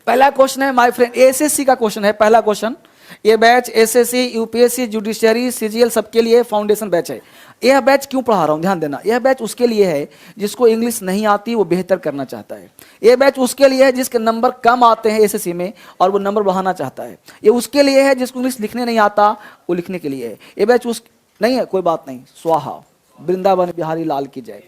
पहला क्वेश्चन है my friend, SSC का क्वेश्चन है पहला क्वेश्चन। ये batch SSC, UPSC, judiciary, CGL सबके लिए फाउंडेशन बैच है। यह बैच क्यों पढ़ा रहा हूं, ध्यान देना। यह बैच उसके लिए है जिसको इंग्लिश नहीं आती, वो बेहतर करना चाहता है। यह बैच उसके लिए है जिसके नंबर कम आते हैं एसएससी में और वो नंबर बढ़ाना चाहता है। ये उसके लिए है जिसको इंग्लिश लिखने नहीं आता, वो लिखने के लिए है। ये बैच उस नहीं है, कोई बात नहीं, स्वाहा, वृंदावन बिहारी लाल की जय।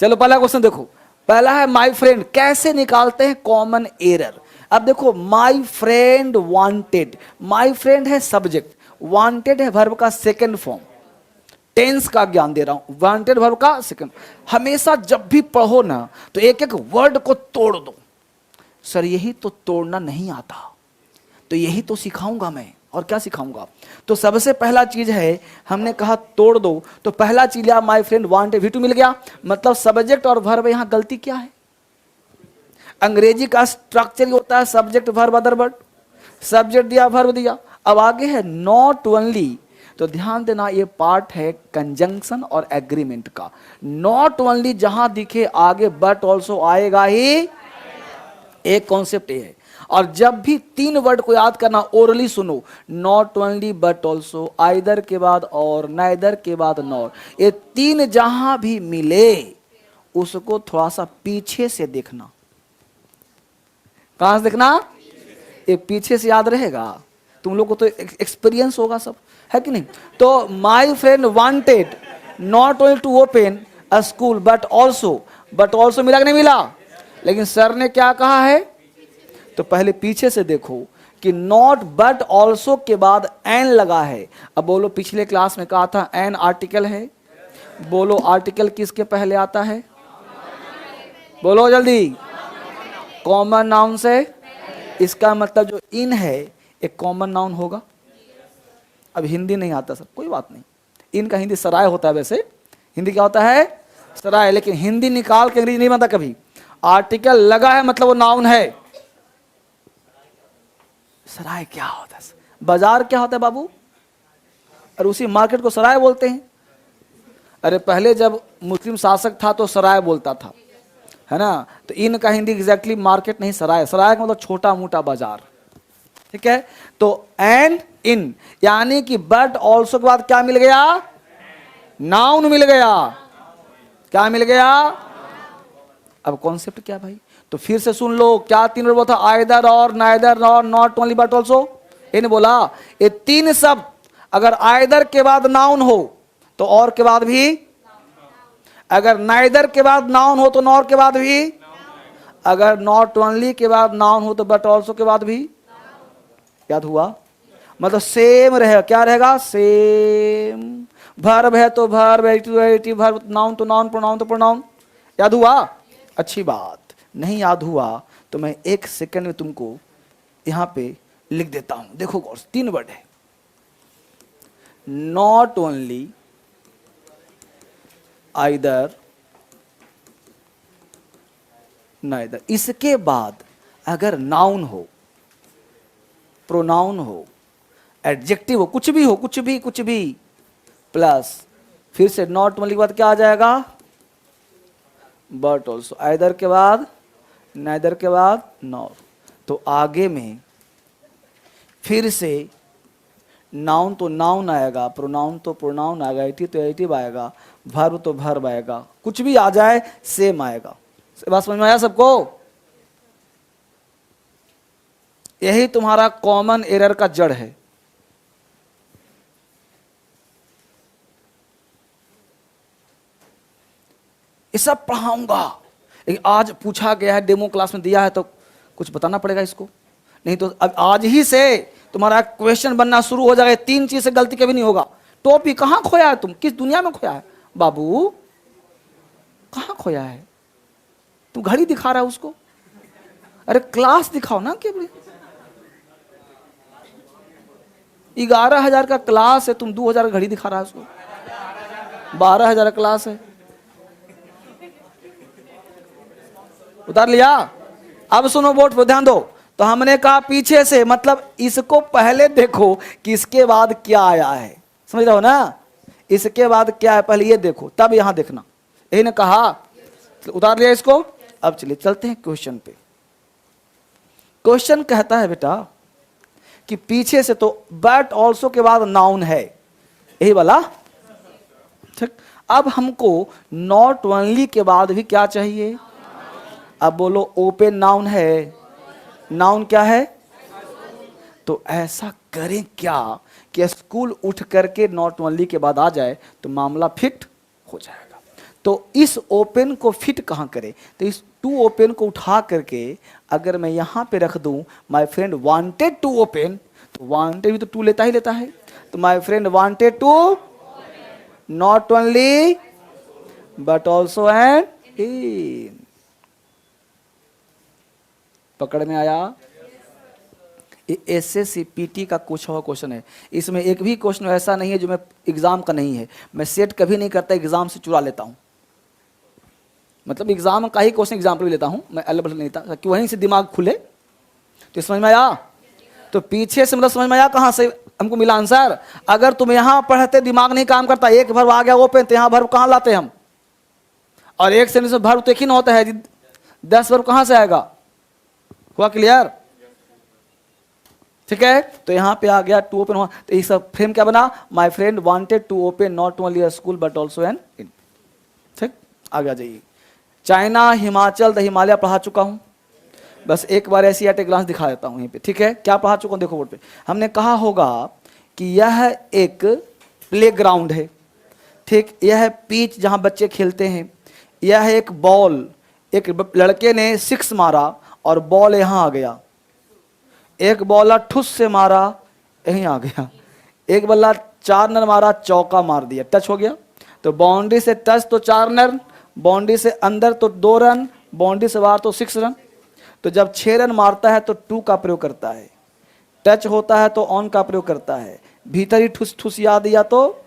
चलो पहला क्वेश्चन देखो। पहला है माय फ्रेंड, कैसे निकालते हैं कॉमन एरर। अब देखो, my friend wanted, my friend है सब्जेक्ट, वांटेड है वर्ब का सेकंड फॉर्म। टेंस का ज्ञान दे रहा हूं, वांटेड वर्ब का सेकंड। हमेशा जब भी पढ़ो ना तो एक एक वर्ड को तोड़ दो। सर यही तो तोड़ना नहीं आता, तो यही तो सिखाऊंगा मैं, और क्या सिखाऊंगा। तो सबसे पहला चीज है, हमने कहा तोड़ दो, तो पहला चीज लिया माय फ्रेंड वांटेड, V2 मिल गया। मतलब सब्जेक्ट और वर्ब, यहां गलती क्या है। अंग्रेजी का स्ट्रक्चर होता है subject verb other word, subject दिया वर्ब दिया। अब आगे है नॉट ओनली, तो ध्यान देना ये पार्ट है कंजंक्शन और एग्रीमेंट का। नॉट ओनली जहां दिखे आगे बट ऑल्सो आएगा ही, एक कॉन्सेप्ट ये है। और जब भी तीन वर्ड को याद करना, ओरली सुनो, not only but also, either के बाद और, नाइदर के बाद नॉर, ये तीन जहां भी मिले उसको थोड़ा सा पीछे से देखना। कहां से देखना, ये पीछे से याद रहेगा। तुम लोग को तो एक्सपीरियंस होगा सब, है कि नहीं। तो my friend wanted not only to open a school but also मिला कि नहीं मिला। लेकिन सर ने क्या कहा है, तो पहले पीछे से देखो कि नॉट बट ऑल्सो के बाद एन लगा है। अब बोलो, पिछले क्लास में कहा था एन आर्टिकल है। बोलो आर्टिकल किसके पहले आता है, बोलो जल्दी, कॉमन नाउन से। इसका मतलब जो इन है एक कॉमन नाउन होगा। अब हिंदी नहीं आता सर, कोई बात नहीं, इनका हिंदी सराय होता है। वैसे हिंदी क्या होता है, सराय, लेकिन हिंदी निकाल के अंग्रेजी नहीं बनता कभी। आर्टिकल लगा है मतलब वो नाउन है। सराय क्या होता है, बाजार क्या होता है बाबू, और उसी मार्केट को सराय बोलते हैं। अरे पहले जब मुस्लिम शासक था तो सराय बोलता था, है ना। तो इन का हिंदी एग्जैक्टली मार्केट नहीं, सराय। सराय का मतलब छोटा मोटा बाजार, ठीक है। तो एंड इन, यानी कि बट ऑल्सो के बाद क्या मिल गया, नाउन मिल गया। क्या मिल गया, अब कॉन्सेप्ट क्या भाई, तो फिर से सुन लो। क्या तीन वर्ड था, आइदर और, neither nor, not only but also. इन्हें बोला ये तीन शब्द अगर आइदर के बाद नाउन हो तो और के बाद भी, अगर नाइदर के बाद नाउन हो तो नॉर के बाद भी, अगर नॉट ओनली के बाद नाउन हो तो बट ऑल्सो के बाद भी। याद हुआ, मतलब सेम रहेगा। क्या रहेगा, सेम। वर्ब है तो वर्ब, एडिटिव वर्ब, नाउन तो नाउन, प्रोनाउन तो प्रोनाउन। याद हुआ, अच्छी बात। नहीं याद हुआ तो मैं एक सेकंड में तुमको यहां पे लिख देता हूं। देखो गौर से, तीन वर्ड है, नॉट ओनली, आइदर, नाइदर। इसके बाद अगर नाउन हो, प्रोनाउन हो, एडजेक्टिव हो, कुछ भी हो, कुछ भी प्लस फिर से नॉट ओनली के बाद क्या आ जाएगा, बट ऑल्सो। आइदर के बाद, नाइदर के बाद नॉर। तो आगे में फिर से नाउन तो नाउन आएगा, प्रोनाउन तो प्रोनाउन आएगा, एडिटिव तो एडिटिव आएगा, वर्ब तो वर्ब आएगा, कुछ भी आ जाए सेम आएगा। बात समझ में आया सबको। यही तुम्हारा कॉमन एरर का जड़ है। ये सब पढ़ाऊंगा, लेकिन आज पूछा गया है, डेमो क्लास में दिया है तो कुछ बताना पड़ेगा इसको। नहीं तो अब आज ही से तुम्हारा क्वेश्चन बनना शुरू हो जाएगा। तीन चीज से गलती कभी नहीं होगा। टोपी कहां खोया है, तुम किस दुनिया में खोया है बाबू, कहां खोया है। तुम घड़ी दिखा रहा है उसको, अरे क्लास दिखाओ ना। कि 11,000 का क्लास है, तुम 2,000 का घड़ी दिखा रहा है उसको। 12,000 का क्लास है, उतार लिया। अब सुनो, बोर्ड पर ध्यान दो। तो हमने कहा पीछे से, मतलब इसको पहले देखो कि इसके बाद क्या आया है, समझ रहे हो ना। इसके बाद क्या है पहले ये देखो, तब यहां देखना। यही ने कहा, उतार लिया इसको। अब चलिए चलते हैं क्वेश्चन पे। क्वेश्चन कहता है बेटा कि पीछे से तो बट ऑल्सो के बाद नाउन है, यही वाला। ठीक, अब हमको नॉट ओनली के बाद भी क्या चाहिए? अब बोलो ओपन नाउन है, नाउन क्या है? तो ऐसा करें क्या कि स्कूल उठ करके नॉट ओनली के बाद आ जाए तो मामला फिट हो जाएगा। तो इस ओपन को फिट कहाँ करें? तो इस टू ओपन को उठा करके अगर मैं यहां पे रख दूं, my friend wanted to open, तो वांटेड भी तो टू लेता ही लेता है। तो my friend wanted to not only but also and in. पकड़ में आया? एसएससी पीटी का कुछ और क्वेश्चन है, इसमें एक भी क्वेश्चन ऐसा नहीं है जो मैं एग्जाम का नहीं है। मैं सेट कभी नहीं करता, एग्जाम से चुरा लेता हूं। मतलब एग्जाम का ही क्वेश्चन एग्जाम्पल लेता हूं मैं, अलग अलग नहीं लेता कि वहीं से दिमाग खुले। तो समझ में आया? तो पीछे से मतलब समझ में आया कहां से हमको मिला आंसर? अगर तुम यहां पढ़ते दिमाग नहीं काम करता, एक भर्व आ गया ओपन, तो यहां भर्व कहां लाते हम? और एक सेंटेंस में भर्व तो एक ही ना होता है, 10 भर्व कहां से आएगा? हुआ क्लियर? ठीक है, तो यहां पे आ गया टू ओपन हुआ। तो ये सब फ्रेम क्या बना? My friend wanted to open not only a school but also an inn. ठीक, आगे आ जाइए। चाइना, हिमाचल, द हिमालय पढ़ा चुका हूं, बस एक बार ऐसी एट ए ग्लांस दिखा देता हूं यहीं पे। ठीक है, क्या पढ़ा चुका हूं देखो बोर्ड पे। हमने कहा होगा कि यह एक प्लेग्राउंड है। ठीक, यह है पिच जहां बच्चे खेलते हैं। यह है एक बॉल, एक लड़के ने 6 मारा और बॉल यहां आ गया। एक बॉलर ठुस से मारा, यहीं आ गया। एक बल्ला 4 रन मारा, चौका मार दिया, टच हो गया। तो बाउंड्री से टच तो 4 रन, बाउंड्री से अंदर तो 2 रन, बाउंड्री से बाहर तो 6 रन। तो जब 6 रन मारता है तो 2 का प्रयोग करता है, टच होता है तो ऑन का प्रयोग करता है, भीतर ही ठुस ठुस याद दिया तो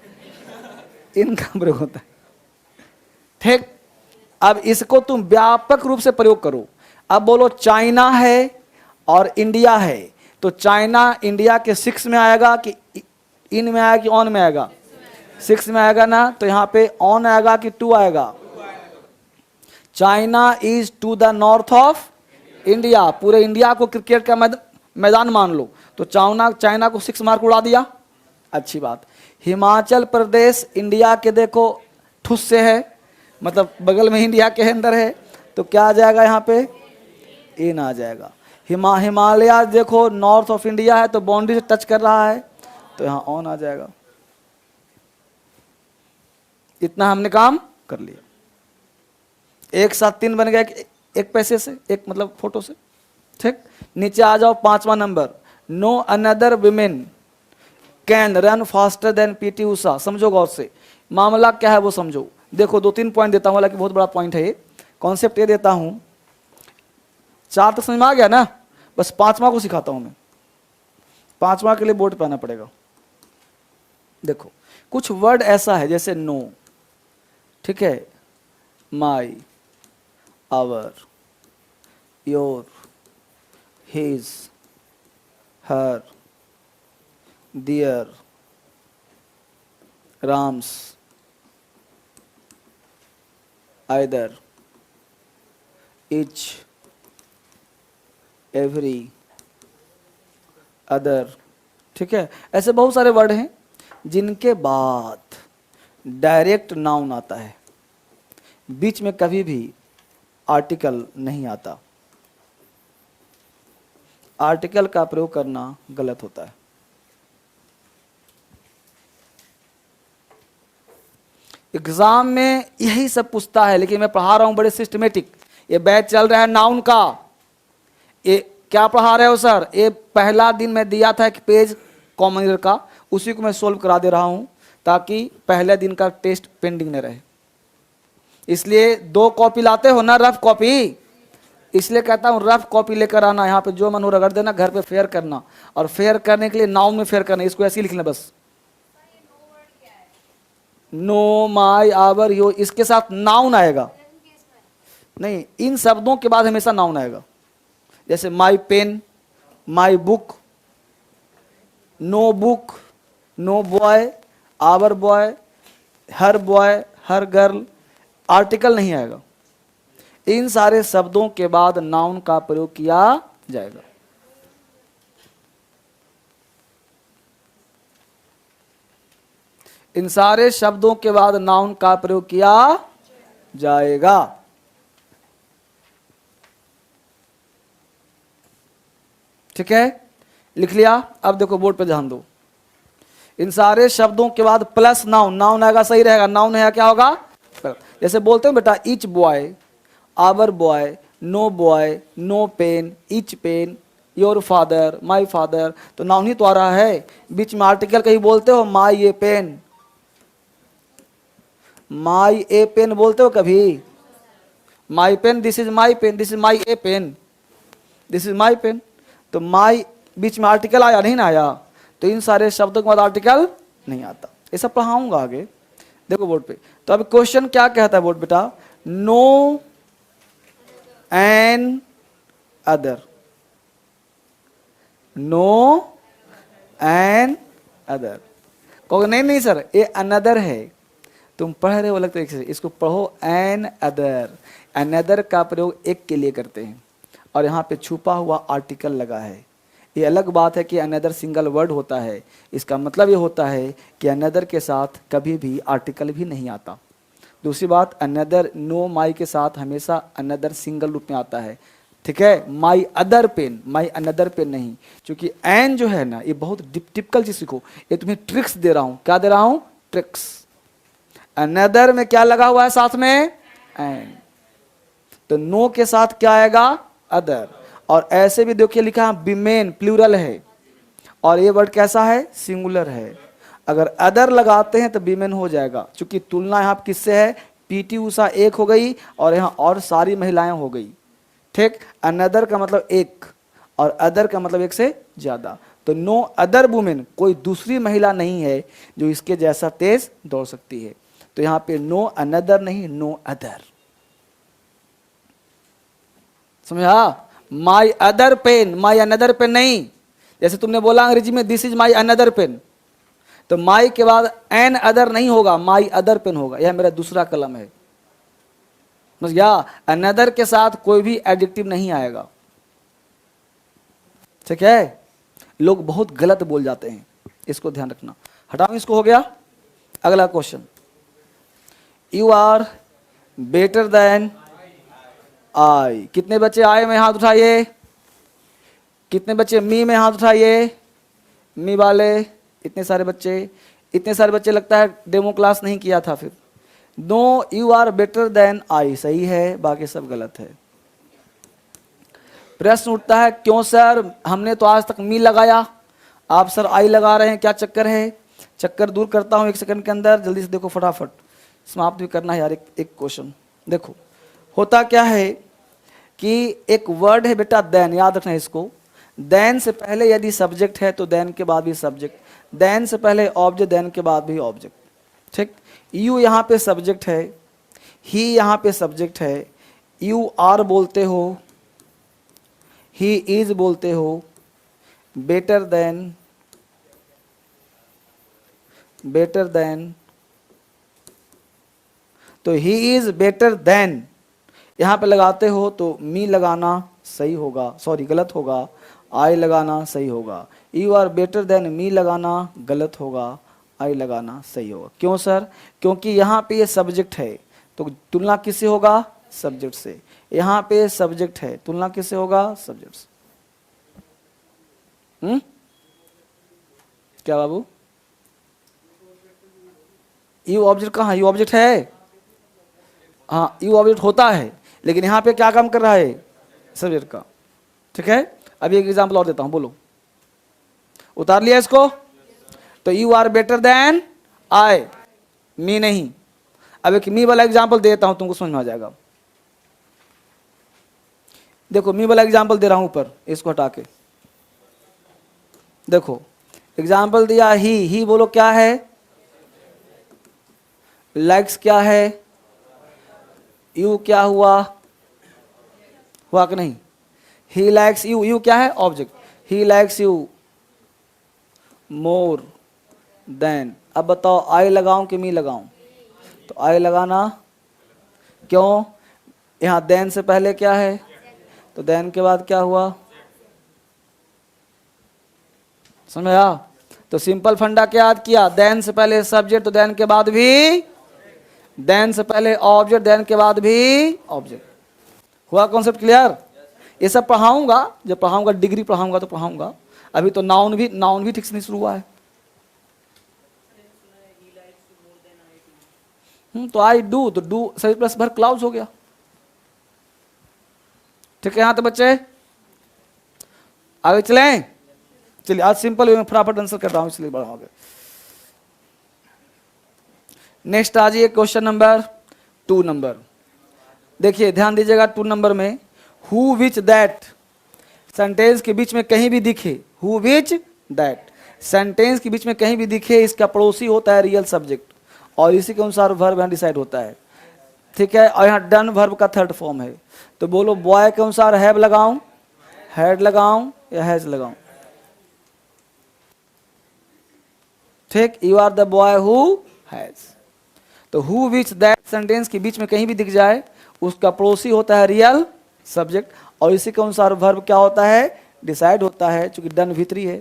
इन का प्रयोग होता है। ठीक, अब इसको तुम व्यापक रूप से प्रयोग करो। अब बोलो चाइना है और इंडिया है, तो चाइना इंडिया के 6 में आएगा कि इन में आएगा कि ऑन में आएगा? 6 में आएगा ना, तो यहां पे ऑन आएगा कि 2 आएगा? China is to the north of India. पूरे इंडिया को क्रिकेट का मैदान मान लो, तो चाइना को 6 मार्क उड़ा दिया, अच्छी बात। हिमाचल प्रदेश इंडिया के देखो ठुस से है, मतलब बगल में इंडिया के अंदर है, तो क्या आ जाएगा यहाँ पे? इन आ जाएगा। हिमालय देखो नॉर्थ ऑफ इंडिया है, तो बाउंड्री से टच कर रहा है, तो यहाँ ऑन आ जाएगा। इतना हमने काम कर लिया। एक साथ 3 बन गया, एक पैसे से, एक मतलब फोटो से। ठीक, नीचे आ जाओ 5वां नंबर। No another women can run faster than PT Usha. समझो गौर से, मामला क्या है वो समझो। देखो 2-3 पॉइंट देता हूं, हालांकि बहुत बड़ा पॉइंट है ये, कॉन्सेप्ट ये देता हूं। 4 तो समझ में आ गया ना, बस 5वां को सिखाता हूं मैं। 5वां के लिए बोर्ड पे आना पड़ेगा। देखो कुछ वर्ड ऐसा है जैसे नो, ठीक है, my, our, your, his, her, their, राम्स, आइदर, इच, एवरी, अदर। ठीक है, ऐसे बहुत सारे वर्ड हैं जिनके बाद डायरेक्ट नाउन आता है, बीच में कभी भी आर्टिकल नहीं आता। आर्टिकल का प्रयोग करना गलत होता है। एग्जाम में यही सब पूछता है, लेकिन मैं पढ़ा रहा हूं बड़े सिस्टमेटिक। ये बैच चल रहा है नाउन का। ये क्या पढ़ा रहे हो सर? ये पहला दिन मैं दिया था एक पेज कॉमन ईयर का, उसी को मैं सोल्व करा दे रहा हूं ताकि पहले दिन का टेस्ट पेंडिंग न रहे। इसलिए 2 कॉपी लाते हो ना, रफ कॉपी, इसलिए कहता हूं रफ कॉपी लेकर आना। यहाँ पे जो मन हो रगड़ देना, घर पे फेयर करना, और फेयर करने के लिए नाउन में फेयर करना, इसको ऐसे ही लिखना बस। नो, माई, आवर, यो, इसके साथ नाउन आएगा नहीं, इन शब्दों के बाद हमेशा नाउन आएगा। जैसे my pen, my book, no book, no boy, our boy, her boy, her girl, article नहीं आएगा। इन सारे शब्दों के बाद नाउन का प्रयोग किया जाएगा। इन सारे शब्दों के बाद नाउन का प्रयोग किया जाएगा। ठीक है, लिख लिया। अब देखो बोर्ड पे ध्यान दो। इन सारे शब्दों के बाद प्लस नाउन, नाउन आएगा, सही रहेगा। नाउन है क्या होगा? जैसे बोलते हैं बेटा, each boy, our boy, no boy, no pen, each pen, your father, my father, तो नाउन ही तो आ रहा है। बीच में आर्टिकल कहीं बोलते हो माई a pen, my a pen बोलते हो कभी? My pen, this is my pen, this is my a pen, this is my pen. तो माई बीच में आर्टिकल आया नहीं ना आया, तो इन सारे शब्दों के बाद आर्टिकल नहीं आता। ये सब पढ़ाऊंगा आगे, देखो बोर्ड पे। तो अब क्वेश्चन क्या कहता है बोर्ड बेटा? No an other, no an other. कहोगे नहीं नहीं सर ये अनदर है, तुम पढ़ रहे हो अलग तरीके से, इसको पढ़ो एन अदर। अनदर का प्रयोग एक के लिए करते हैं, और यहाँ पे छुपा हुआ आर्टिकल लगा है। ये अलग बात है कि अनदर सिंगल वर्ड होता है, इसका मतलब ये होता है कि अनदर के साथ कभी भी आर्टिकल भी नहीं आता। दूसरी बात, अनदर नो माई के साथ हमेशा अनदर सिंगल रूप में आता है। ठीक है, my other pen, my another pen नहीं, क्योंकि एन जो है ना ये बहुत टिपिकल चीज सीखो। ये तुम्हें ट्रिक्स दे रहा हूं, क्या दे रहा हूं? ट्रिक्स। अनदर में क्या लगा हुआ है साथ में? एन। तो नो के साथ क्या आएगा? अदर। और ऐसे भी देखिए लिखा है बीमेन, प्लूरल है, और ये वर्ड कैसा है? सिंगुलर है। अगर अदर लगाते हैं तो बीमेन हो जाएगा, क्योंकि तुलना यहाँ किससे है? पीटी उषा एक हो गई, और यहाँ और सारी महिलाएं हो गई। ठीक, अनदर का मतलब एक, और अदर का मतलब एक से ज्यादा। तो नो अदर वुमेन, कोई दूसरी महिला नहीं है जो इसके जैसा तेज दौड़ सकती है। तो यहाँ पे नो अनदर नहीं, नो अदर। समझा? My other pen, my another pen नहीं। जैसे तुमने बोला अंग्रेजी में this is my another pen, तो माई के बाद एन अदर नहीं होगा, माई अदर पेन होगा। यह मेरा दूसरा कलम है, समझ गया? अनदर के साथ कोई भी एडजेक्टिव नहीं आएगा। ठीक है, लोग बहुत गलत बोल जाते हैं, इसको ध्यान रखना। हटाओ इसको, हो गया। अगला question, you are better than I. कितने बच्चे आए में हाथ उठाइए? कितने बच्चे मी में हाथ उठाइए? मी वाले इतने सारे बच्चे, इतने सारे बच्चे लगता है डेमो क्लास नहीं किया था। फिर no you are better than I सही है, बाकी सब गलत है। प्रश्न उठता है क्यों सर, हमने तो आज तक मी लगाया, आप सर आई लगा रहे हैं, क्या चक्कर है? चक्कर दूर करता हूं 1 सेकंड के अंदर, जल्दी से देखो, फटाफट समाप्त भी करना है यार। एक क्वेश्चन देखो, होता क्या है कि एक वर्ड है बेटा देन, याद रखना इसको। देन से पहले यदि सब्जेक्ट है तो देन के बाद भी सब्जेक्ट, देन से पहले ऑब्जेक्ट, देन के बाद भी ऑब्जेक्ट। ठीक, यू यहाँ पे सब्जेक्ट है, ही यहाँ पे सब्जेक्ट है, यू आर बोलते हो, ही इज बोलते हो, बेटर देन, बेटर देन, तो ही इज बेटर देन यहां पे लगाते हो तो मी लगाना सही होगा, सॉरी गलत होगा। आई लगाना सही होगा। You are better than me लगाना गलत होगा, आई लगाना सही होगा। क्यों सर? क्योंकि यहाँ पे ये सब्जेक्ट है, तो तुलना किससे होगा? सब्जेक्ट से। यहाँ पे सब्जेक्ट है, तुलना किससे होगा? सब्जेक्ट से। क्या बाबू? यू ऑब्जेक्ट कहाँ? यू ऑब्जेक्ट है, हाँ यू ऑब्जेक्ट होता है, लेकिन यहाँ पे क्या काम कर रहा है? सब्जेक्ट का। ठीक है, अभी एक एग्जांपल और देता हूं, बोलो। उतार लिया इसको? तो you are better than I, me नहीं। अब एक मी वाला एग्जांपल देता हूं, तुमको समझ में आ जाएगा। देखो मी वाला एग्जांपल दे रहा हूं ऊपर, इसको हटा के देखो। एग्जांपल दिया ही बोलो क्या है? लाइक्स क्या है? यू क्या हुआ? हुआ कि नहीं? ही लाइक्स यू, यू क्या है? Object. He likes you more than. अब बताओ आई लगाऊं कि मी लगाऊं? तो आई लगाना। क्यों? यहां देन से पहले क्या है? तो देन के बाद क्या हुआ? समझ आया? तो तो सिंपल फंडा क्या याद किया, देन से पहले सब्जेक्ट तो देन के बाद भी, देन से पहले ऑब्जेक्ट देन के बाद भी ऑब्जेक्ट। हुआ कॉन्सेप्ट क्लियर? ये सब पढ़ाऊंगा, जब पढ़ाऊंगा डिग्री पढ़ाऊंगा तो पढ़ाऊंगा, अभी तो नाउन भी ठीक से नहीं शुरू हुआ है। तो आई डू, तो डू सभी प्लस भर क्लाउज हो गया। ठीक है, यहां तो बच्चे आगे चलें। चलिए आज सिंपल वे में फटाफट आंसर कर रहा हूं इसलिए बड़ा हो गया। नेक्स्ट आ जाइए क्वेश्चन नंबर 2 नंबर। देखिए ध्यान दीजिएगा 2 नंबर में, हु विच दैट सेंटेंस के बीच में कहीं भी दिखे, हु विच दैट सेंटेंस के बीच में कहीं भी दिखे, इसका पड़ोसी होता है रियल सब्जेक्ट और इसी के अनुसार वर्ब यहाँ डिसाइड होता है। ठीक है, और यहाँ डन वर्ब का थर्ड फॉर्म है। तो बोलो बॉय के अनुसार हैव लगाऊं, हैड लगाऊं या हैज लगाऊं? ठीक, you are the boy who has. तो हु विच दैट सेंटेंस के बीच में कहीं भी दिख जाए, उसका पड़ोसी होता है रियल सब्जेक्ट और इसी के अनुसार वर्ब क्या होता है, डिसाइड होता है, चूंकि डन भीतरी है।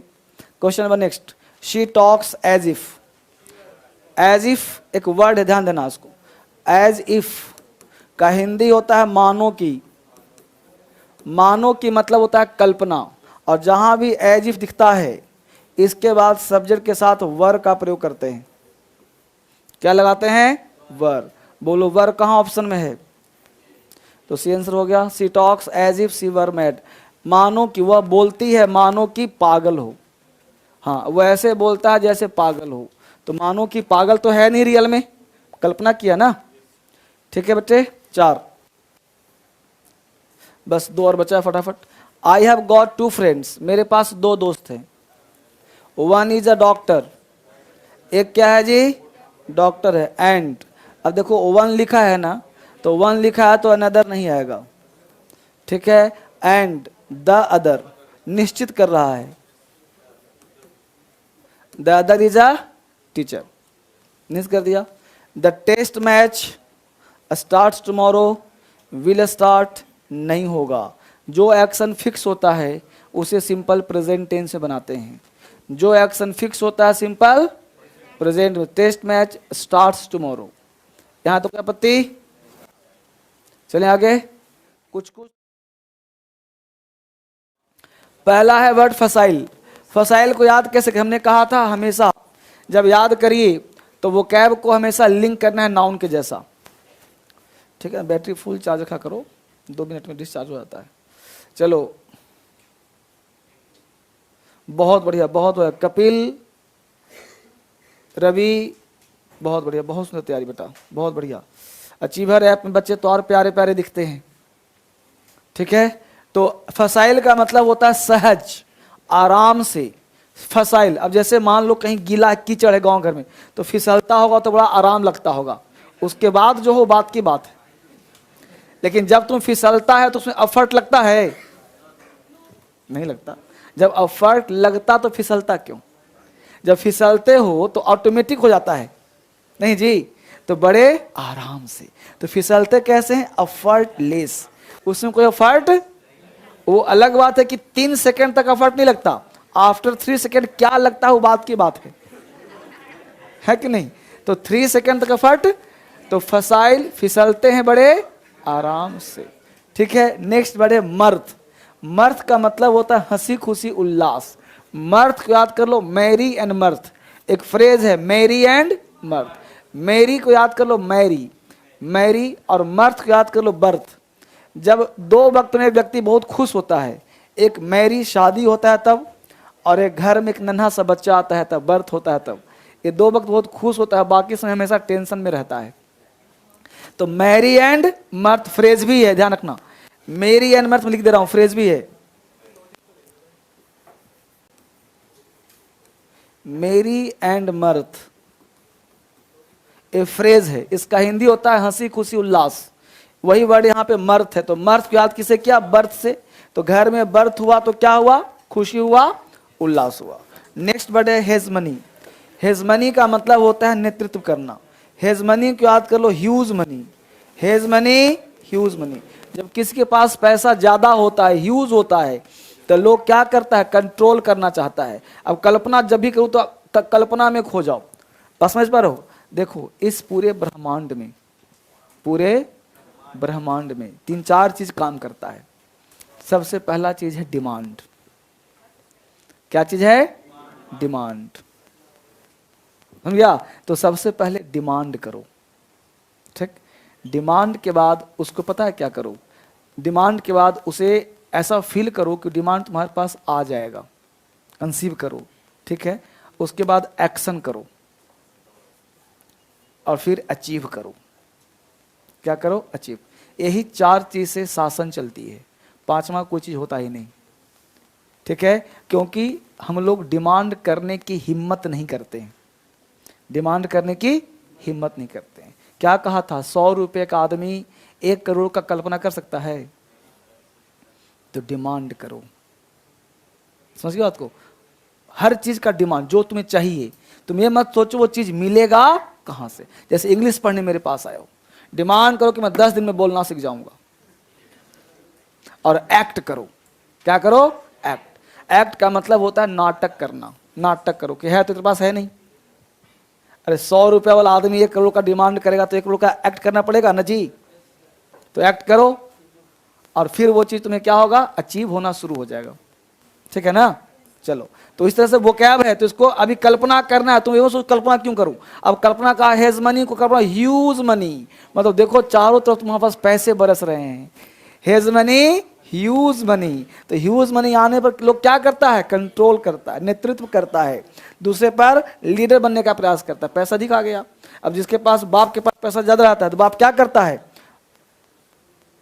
Question number next, she talks as if. As if एक वर्ड है, ध्यान देना उसको। एज इफ का हिंदी होता है मानो की। मानो की मतलब होता है कल्पना, और जहां भी एज इफ दिखता है इसके बाद सब्जेक्ट के साथ वर का प्रयोग करते हैं। क्या लगाते हैं, वर। बोलो वर कहां ऑप्शन में है, तो सी आंसर हो गया। She talks as if she were mad, मानो कि वह बोलती है मानो कि पागल हो। हाँ, वह ऐसे बोलता है जैसे पागल हो। तो मानो कि पागल तो है नहीं रियल में, कल्पना किया ना। ठीक है बच्चे, 4 बस 2 और बचा है फटाफट। आई हैव गॉट 2 फ्रेंड्स, मेरे पास 2 दोस्त हैं। वन इज अ डॉक्टर, एक क्या है जी, डॉक्टर है। एंड अब देखो वन लिखा है ना, तो वन लिखा है तो अनदर नहीं आएगा। ठीक है, एंड द अदर निश्चित कर रहा है, the other is a teacher, निश्चित कर दिया। The test match start tomorrow, will start नहीं होगा। जो एक्शन फिक्स होता है उसे सिंपल प्रेजेंट टेंस में बनाते हैं। जो एक्शन फिक्स होता है सिंपल प्रेजेंट में, टेस्ट मैच स्टार्ट्स टुमारो। यहां तो क्या पत्ती, चलें आगे। कुछ पहला है वर्ड फसाइल। फसाइल को याद कैसे, हमने कहा था हमेशा जब याद करिए तो वो कैब को हमेशा लिंक करना है नाउन के जैसा। ठीक है, बैटरी फुल चार्ज रखा करो, 2 मिनट में डिस्चार्ज हो जाता है। चलो बहुत बढ़िया, बहुत बढ़िया। कपिल, रवि, बहुत बढ़िया, बहुत सुंदर तैयारी बेटा, बहुत बढ़िया। अचीवर ऐप में बच्चे तो और प्यारे प्यारे दिखते हैं। ठीक है, तो फसाइल का मतलब होता है सहज, आराम से। फसाइल, अब जैसे मान लो कहीं गीला कीचड़ है गांव घर में, तो फिसलता होगा तो बड़ा आराम लगता होगा, उसके बाद जो हो बात की बात है। लेकिन जब तुम फिसलता है तो उसमें एफर्ट लगता है, नहीं लगता। जब एफर्ट लगता तो फिसलता क्यों? जब फिसलते हो तो ऑटोमेटिक हो जाता है, नहीं जी, तो बड़े आराम से। तो फिसलते कैसे हैं, एफर्ट लेस, उसमें कोई एफर्ट। वो अलग बात है कि 3 सेकंड तक एफर्ट नहीं लगता, आफ्टर 3 सेकंड क्या लगता है वो बात की बात है कि नहीं? तो 3 सेकंड तक एफर्ट। तो फसाइल फिसलते हैं बड़े आराम से। ठीक है, नेक्स्ट बड़े मर्थ। मर्थ का मतलब होता है हंसी खुशी उल्लास। मर्थ को याद कर लो, मैरी एंड मर्थ, एक फ्रेज है मैरी एंड मर्थ। मैरी को याद कर लो, मैरी मैरी, और मर्थ को याद कर लो, बर्थ। जब 2 वक्त में व्यक्ति बहुत खुश होता है, एक मैरी शादी होता है तब, और एक घर में एक नन्हा सा बच्चा आता है तब, बर्थ होता है तब। ये 2 वक्त बहुत खुश होता है, बाकी समय हमेशा टेंशन में रहता है। तो मैरी एंड मर्थ फ्रेज भी है, ध्यान रखना। मैरी एंड मर्थ में लिख दे रहा हूं, फ्रेज भी है। मैरी एंड मर्थ ये फ्रेज है, इसका हिंदी होता है हंसी खुशी उल्लास। वही वर्ड यहाँ पे मर्थ है। तो मर्थ को याद किसे किया, बर्थ से। तो घर में बर्थ हुआ तो क्या हुआ, खुशी हुआ, उल्लास हुआ। नेक्स्ट वर्ड है हेजमनी। हेजमनी का मतलब होता है नेतृत्व करना। हेजमनी को याद कर लो, huge money. Hegemony, huge money. जब किसी के पास पैसा ज्यादा होता है, ह्यूज होता है, तो लोग क्या करता है, कंट्रोल करना चाहता है। अब कल्पना जब भी करूँ तो कल्पना में खो जाओ। बस समझ पा रहे हो? देखो इस पूरे ब्रह्मांड में, पूरे ब्रह्मांड में 3-4 चीज काम करता है। सबसे पहला चीज है डिमांड। क्या चीज है? डिमांड। समझ गया? तो सबसे पहले डिमांड करो, ठीक। डिमांड के बाद उसको पता है क्या करो? डिमांड के बाद उसे ऐसा फील करो कि डिमांड तुम्हारे पास आ जाएगा, कंसीव करो, ठीक है। उसके बाद एक्शन करो और फिर अचीव करो। क्या करो? अचीव। यही 4 चीज से शासन चलती है, 5वां कोई चीज होता ही नहीं, ठीक है। क्योंकि हम लोग डिमांड करने की हिम्मत नहीं करते हैं, डिमांड करने की हिम्मत नहीं करते हैं। क्या कहा था? 100 रुपए का आदमी 1 करोड़ का कल्पना कर सकता है? तो डिमांड करो। समझ गए बात को? हर चीज का डिमांड, जो तुम्हें चाहिए। तुम ये मत सोचो वो चीज मिलेगा कहां से। जैसे इंग्लिश पढ़ने मेरे पास आए हो, डिमांड करो कि मैं 10 दिन में बोलना सीख जाऊंगा, और एक्ट करो। क्या करो? एक्ट। एक्ट का मतलब होता है नाटक करना। नाटक करो कि है तो तेरे पास है नहीं। अरे 100 रुपए वाला आदमी 1 करोड़ का डिमांड करेगा तो 1 करोड़ का एक्ट करना पड़ेगा ना जी। तो एक्ट करो और फिर वो चीज तुम्हें क्या होगा? अचीव होना शुरू हो जाएगा, ठीक है ना। चलो, तो इस तरह से वो कैब है, तो इसको अभी कल्पना करना है। तुम ये सोच कल्पना क्यों करूं? अब कल्पना का हेज मनी को कल्पना ह्यूज मनी, मतलब देखो चारों तरफ तुम्हारे पास पैसे बरस रहे हैं। Hedge money, huge money. तो ह्यूज मनी आने पर लोग क्या करता है? कंट्रोल करता है, नेतृत्व करता है, दूसरे पर लीडर बनने का प्रयास करता है। पैसा दिखा गया। अब जिसके पास, बाप के पास पैसा ज्यादा रहता है तो बाप क्या करता है?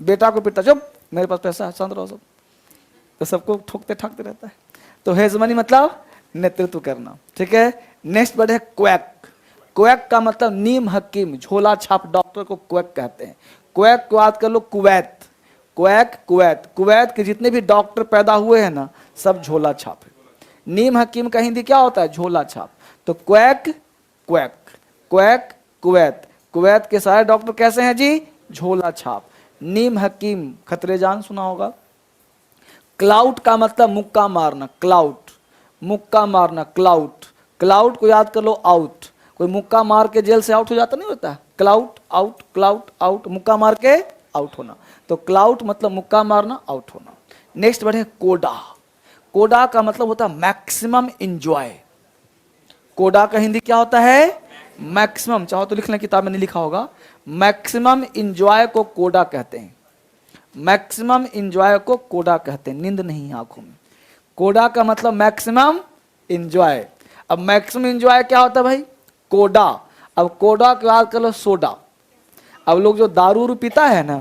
बेटा को पिटता, चुप मेरे पास पैसा है, शांत रहो सब, तो सबको ठोकते ठाकते रहता है। तो हेज मनी मतलब नेतृत्व करना, ठीक है। नेक्स्ट वर्ड है क्वैक। क्वैक का मतलब नीम हकीम, झोला छाप डॉक्टर को क्वैक कहते हैं। क्वैक को याद कर लो, कुवैत। Quack, Kuwait. कुवैत के जितने भी डॉक्टर पैदा हुए हैं ना, सब झोला छाप है। नीम हकीम का हिंदी क्या होता है? झोला छाप। तो quack, quack, quack, Kuwait. Kuwait के सारे डॉक्टर कैसे हैं जी? झोला छाप। नीम हकीम, खतरेजान सुना होगा। क्लाउट का मतलब मुक्का मारना, क्लाउट, मुक्का मारना, क्लाउट। क्लाउट को याद कर लो, आउट। कोई मुक्का मार के जेल से आउट हो जाता नहीं होता? क्लाउट, आउट, क्लाउट, आउट, मुक्का मार के आउट होना। तो क्लाउट मतलब मुक्का मारना, आउट होना। नेक्स्ट वर्ड है कोडा। कोडा का मतलब होता है मैक्सिमम इंजॉय। कोडा का हिंदी क्या होता है? मैक्सिमम। चाहो तो लिख लें, किताब में नहीं लिखा होगा। मैक्सिमम इंजॉय को कोडा कहते हैं। मैक्सिमम इंजॉय को कोडा कहते हैं। नींद नहीं आंखों में। कोडा का मतलब मैक्सिमम इंजॉय। अब मैक्सिमम इंजॉय क्या होता है भाई? कोडा। अब कोडा के बाद कर लो सोडा। अब लोग जो दारू पीता है ना,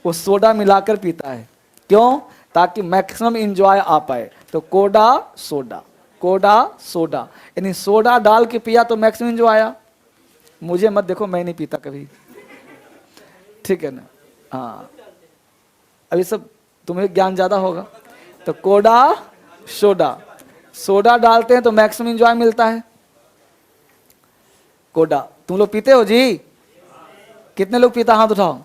वो सोडा मिलाकर पीता है। क्यों? ताकि मैक्सिमम इंजॉय आ पाए। तो कोडा सोडा, कोडा सोडा, यानी सोडा डाल के पिया तो मैक्सिमम इंजॉय आया। मुझे मत देखो, मैं नहीं पीता कभी, ठीक है ना। हाँ, अभी सब तुम्हें ज्ञान ज्यादा होगा। तो कोडा सोडा, सोडा डालते हैं तो मैक्सिमम इंजॉय मिलता है। कोडा। तुम लोग पीते हो जी? कितने लोग पीता? हाथ उठाओ।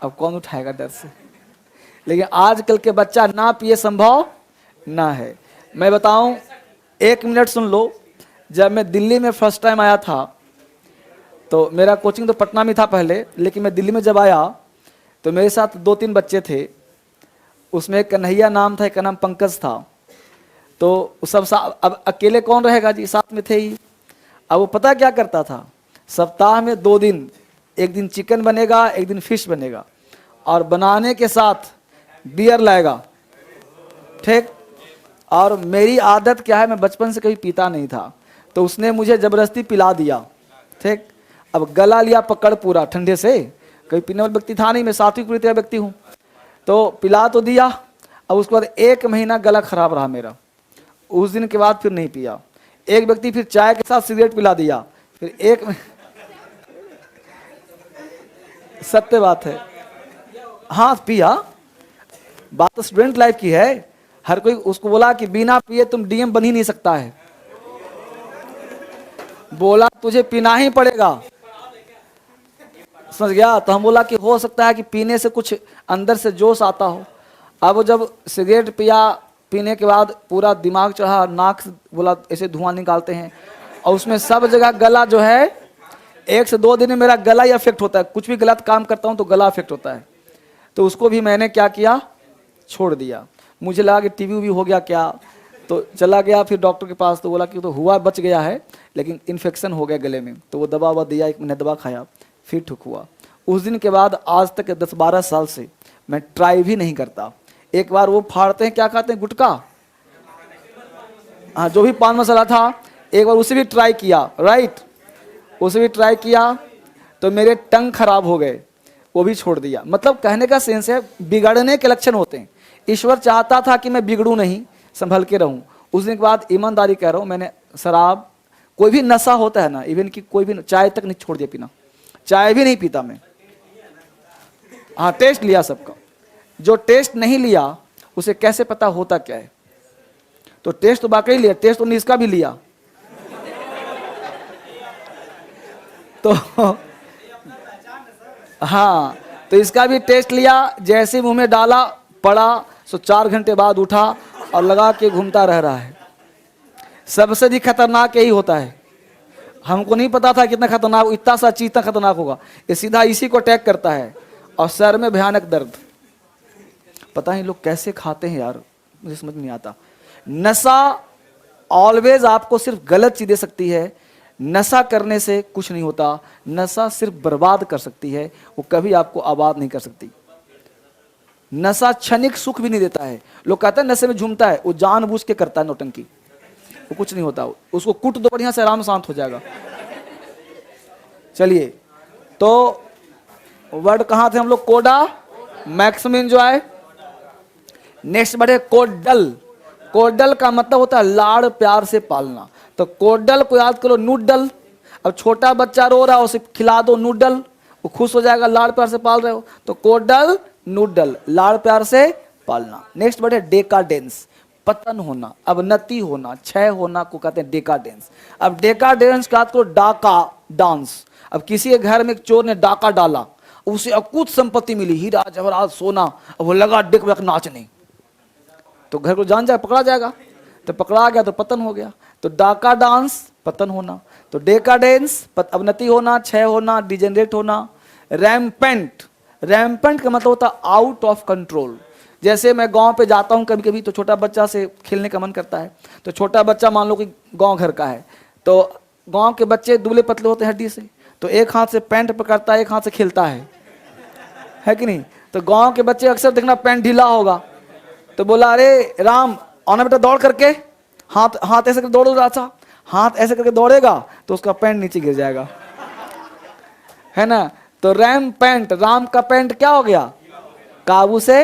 अब कौन उठाएगा डर से? लेकिन आजकल के बच्चा ना पिए संभव ना है। मैं बताऊं, 1 मिनट सुन लो। जब मैं दिल्ली में फर्स्ट टाइम आया था, तो मेरा कोचिंग तो पटना में था पहले, लेकिन मैं दिल्ली में जब आया तो मेरे साथ 2-3 बच्चे थे। उसमें एक कन्हैया नाम था, एक का नाम पंकज था। तो सब अब अकेले कौन रहेगा जी, साथ में थे ही। अब वो पता क्या करता था? सप्ताह में 2 दिन, एक दिन चिकन बनेगा, एक दिन फिश बनेगा, और बनाने के साथ बियर लाएगा, ठीक। और मेरी आदत क्या है, मैं बचपन से कभी पीता नहीं था, तो उसने मुझे जबरदस्ती पिला दिया, ठीक। अब गला लिया पकड़ पूरा ठंडे से, कभी पीने वाला व्यक्ति था नहीं, मैं सात्विक प्रवृत्ति का व्यक्ति हूँ। तो पिला तो दिया। अब उसके बाद 1 महीना गला खराब रहा मेरा। उस दिन के बाद फिर नहीं पिया। एक व्यक्ति फिर चाय के साथ सिगरेट पिला दिया, फिर 1 सत्य बात है, हाँ पिया। बात तो स्टूडेंट लाइफ की है। हर कोई उसको बोला कि बिना पिए तुम डीएम बन ही नहीं सकता है, बोला तुझे पीना ही पड़ेगा, समझ गया। तो हम बोला कि हो सकता है कि पीने से कुछ अंदर से जोश आता हो। अब जब सिगरेट पिया पीने के बाद पूरा दिमाग चढ़ा, नाक से बोला ऐसे धुआं निकालते हैं, और उसमें सब जगह गला जो है, 1 से 2 दिन में मेरा गला ही अफेक्ट होता है, कुछ भी गलत काम करता हूँ तो गला अफेक्ट होता है। तो उसको भी मैंने क्या किया, छोड़ दिया। मुझे लगा कि टीबी भी हो गया क्या, तो चला गया फिर डॉक्टर के पास, तो बोला कि तो हुआ, बच गया है, लेकिन इन्फेक्शन हो गया गले में। तो वो दवा दिया, 1 महीने दवा खाया, फिर ठीक हुआ। उस दिन के बाद आज तक 10-12 साल से मैं ट्राई भी नहीं करता। एक बार वो फाड़ते हैं, क्या खाते हैं, गुटखा, हाँ, जो भी पान मसाला था, एक बार उसे भी ट्राई किया, राइट, उसे भी ट्राई किया, तो मेरे टंग खराब हो गए, वो भी छोड़ दिया। मतलब कहने का सेंस है, बिगड़ने के लक्षण होते हैं। ईश्वर चाहता था कि मैं बिगड़ूं नहीं, संभल के रहूं। उस दिन के बाद ईमानदारी कह रहा हूं, मैंने शराब, कोई भी नशा होता है ना, इवन कि कोई भी, चाय तक नहीं छोड़ दिया पीना, चाय भी नहीं पीता मैं। हाँ, टेस्ट लिया सबका, जो टेस्ट नहीं लिया उसे कैसे पता होता क्या है। तो टेस्ट तो वाकई लिया, टेस्ट तो इसका भी लिया। तो हाँ, तो इसका भी टेस्ट लिया, जैसे मुंह में डाला, पड़ा, सो 4 घंटे बाद उठा और लगा के घूमता रह रहा है। सबसे अधिक खतरनाक यही होता है। हमको नहीं पता था कितना खतरनाक, इतना सा चीज इतना खतरनाक होगा। ये सीधा इसी को अटैक करता है, और सर में भयानक दर्द। पता नहीं लोग कैसे खाते हैं यार, मुझे समझ नहीं आता। नशा ऑलवेज आपको सिर्फ गलत चीज दे सकती है, नशा करने से कुछ नहीं होता। नशा सिर्फ बर्बाद कर सकती है, वो कभी आपको आबाद नहीं कर सकती। नशा क्षणिक सुख भी नहीं देता है। लोग कहते हैं नशे में झूमता है, वो जानबूझ के करता है नौटंकी, वो कुछ नहीं होता। उसको कूट दो बढ़िया से, आराम शांत हो जाएगा। चलिए, तो वर्ड कहाँ थे हम लोग, कोडा, मैक्सिमम एंजॉय। नेक्स्ट वर्ड है कोडल। कोडल का मतलब होता है लाड़ प्यार से पालना। तो कोडल को याद करो, नूडल। अब छोटा बच्चा रो रहा है, उसे खिला दो नूडल, वो खुश हो जाएगा, लाड़ प्यार से पाल रहे हो। तो कोडल, नूडल, लाड़ प्यार से पालना। नेक्स्ट वर्ड है डेकाडेंस, पतन होना, अवनति होना, क्षय होना को कहते हैं डेकाडेंस। अब डेकाडेंस का तो डाका डांस। अब किसी के घर में एक चोर ने डाका डाला, उसे अकूत संपत्ति मिली, हीरा जवाहरात सोना, अब वो लगा डिक बक नाचने, तो घर को जान जाए, पकड़ा जाएगा। तो पकड़ा गया तो पतन हो गया। तो डाका डांस, पतन होना। तो डेकाडेंस, अवनति होना, क्षय होना, डिजेनरेट होना। रैम्पेंट, रैम्पेंट का मतलब होता है आउट ऑफ कंट्रोल। जैसे मैं गांव पे जाता हूं कभी कभी, तो छोटा बच्चा से खेलने का मन करता है। तो छोटा बच्चा मान लो कि गांव घर का है, तो गांव के बच्चे दुबले पतले होते हैं हड्डी से, तो एक हाथ से पैंट पकड़ता है, एक हाथ से खेलता है कि नहीं। तो गांव के बच्चे अक्सर देखना पैंट ढीला होगा, तो बोला अरे राम आना बेटा, दौड़ करके, हाथ हाथ ऐसे करके दौड़ो, अच्छा हाथ ऐसे करके दौड़ेगा तो उसका पैंट नीचे गिर जाएगा, है ना। तो रैम पैंट, राम का पैंट क्या हो गया, काबू से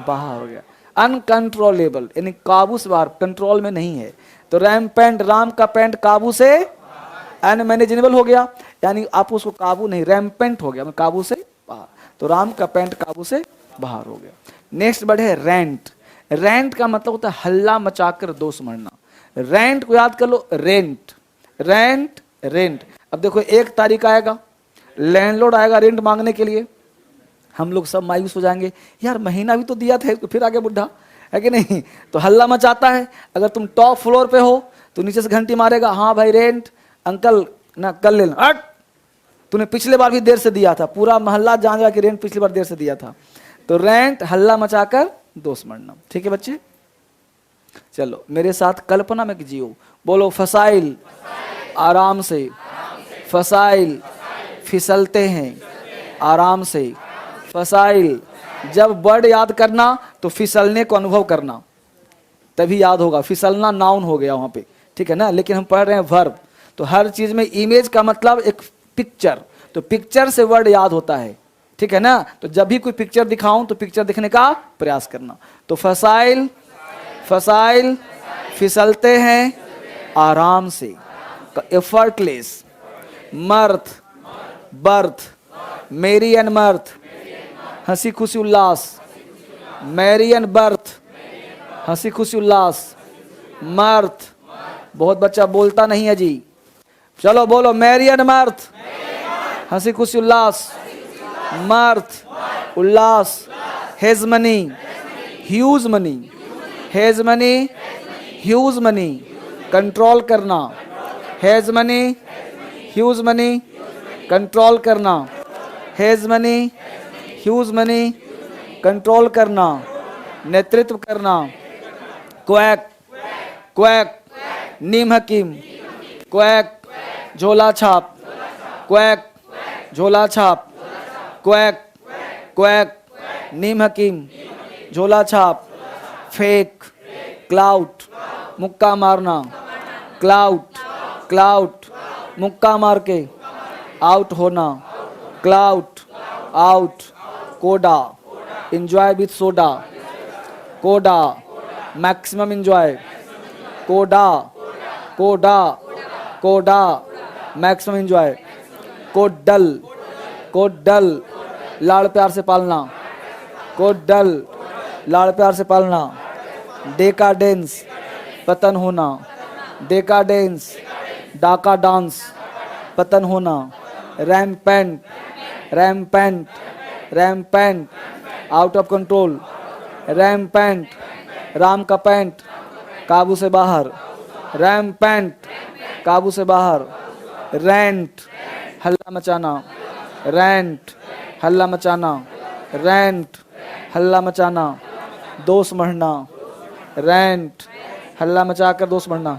बाहर हो गया। अनकंट्रोलेबल यानी काबू से बाहर, कंट्रोल में नहीं है। तो रैम पैंट, राम का पैंट काबू से अनमैनेजेबल हो गया, यानी आप उसको काबू नहीं, रैम्पेंट हो गया, काबू से बाहर। तो राम का पैंट काबू से बाहर हो गया। नेक्स्ट वर्ड है रेंट। रेंट का मतलब होता है हल्ला मचाकर दोष मरना। रेंट को याद कर लो, रेंट, रेंट, रेंट। अब देखो 1 तारीख आएगा, लैंडलॉर्ड आएगा रेंट मांगने के लिए, हम लोग सब मायूस हो जाएंगे, यार महीना भी तो दिया था, तो फिर आगे बुढ़ा, है कि नहीं। तो हल्ला मचाता है। अगर तुम टॉप फ्लोर पे हो तो नीचे से घंटी मारेगा, हाँ भाई रेंट, अंकल ना कल लेना, हट, तूने पिछले बार भी देर से दिया था, पूरा मोहल्ला जान गया कि रेंट पिछली बार देर से दिया था। तो रेंट, हल्ला मचाकर दोष मरना। ठीक है बच्चे, चलो मेरे साथ कल्पना में जियो, बोलो फसाइल, आराम से, फसाइल, फिसलते हैं आराम से, फसाइल। जब वर्ड याद करना तो फिसलने को अनुभव करना, तभी याद होगा। फिसलना नाउन हो गया वहां पे, ठीक है ना, लेकिन हम पढ़ रहे हैं वर्ब। तो हर चीज में इमेज का मतलब एक पिक्चर, तो पिक्चर से वर्ड याद होता है, ठीक है ना। तो जब भी कोई पिक्चर दिखाऊं तो पिक्चर दिखने का प्रयास करना। तो फसाइल, फसाइल, फिसलते हैं आराम से, एफर्टलेस। मर्थ, बर्थ, मेरी एंड मर्थ, हंसी खुशी उल्लास, मैरी एंड बर्थ, हंसी खुशी उल्लास। मर्थ, बहुत बच्चा बोलता नहीं है जी, चलो बोलो मैरी एंड मर्थ, हंसी खुशी उल्लास। मर्थ, उल्लास। Hegemony, huge money, hegemony, huge money, control करना, hegemony, huge money, control करना, hegemony, huge money, control करना, नेतृत्व करना, क्वैक, क्वैक, नीम हकीम, क्वैक, झोला छाप, क्वैक, झोला छाप, क्वैक, क्वैक, नीम हकीम, झोला छाप, फेक, क्लाउट, मुक्का मारना, क्लाउट, क्लाउट, मुक्का मार के आउट होना, क्लाउट, आउट, कोडा, एंजॉय विथ सोडा, कोडा, मैक्सिमम एंजॉय, कोडा, कोडा, कोडा, मैक्सिमम एंजॉय, कोडल, कोडल, लाड़ प्यार से पालना, कोडल, लाड़ प्यार से पालना, डेकाडेंस, पतन होना, डेकाडेंस, डाका डांस, पतन होना, rampant, rampant, rampant, out of control, rampant, Ram का पैंट, काबू से बाहर, रैम्पेंट, काबू से बाहर, रेंट, हल्ला मचाना, रेंट, हल्ला मचाना, रेंट, हल्ला मचाना, दोष मढ़ना, रेंट, हल्ला मचाकर दोष मढ़ना,